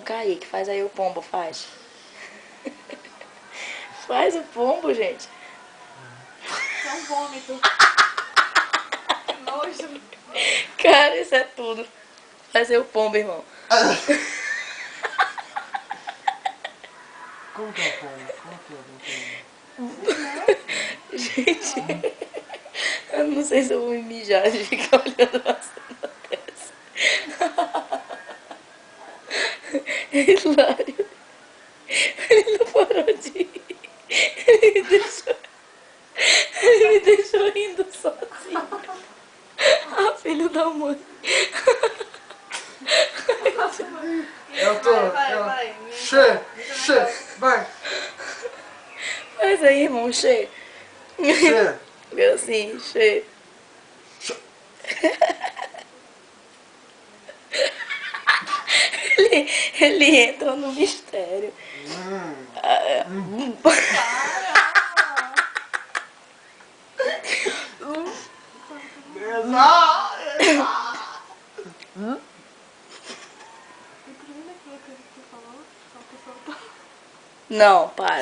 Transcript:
não cair, que faz aí o pombo, faz. Faz o pombo, gente. É um vômito. Que nojo. Cara, isso é tudo. Faz aí o pombo, irmão. Como que é o pombo? Como que é o pombo? Gente, eu não sei se eu vou me mijar de ficar olhando uma cena dessa. É hilário. Ele não parou de rir. Ele me deixou rindo sozinho. Ah, filho da mãe. Eu tô. Vai. Vai. Faz aí, irmão, cheio. Che. Eu assim, cheio. Ele entra no mistério. Não, para.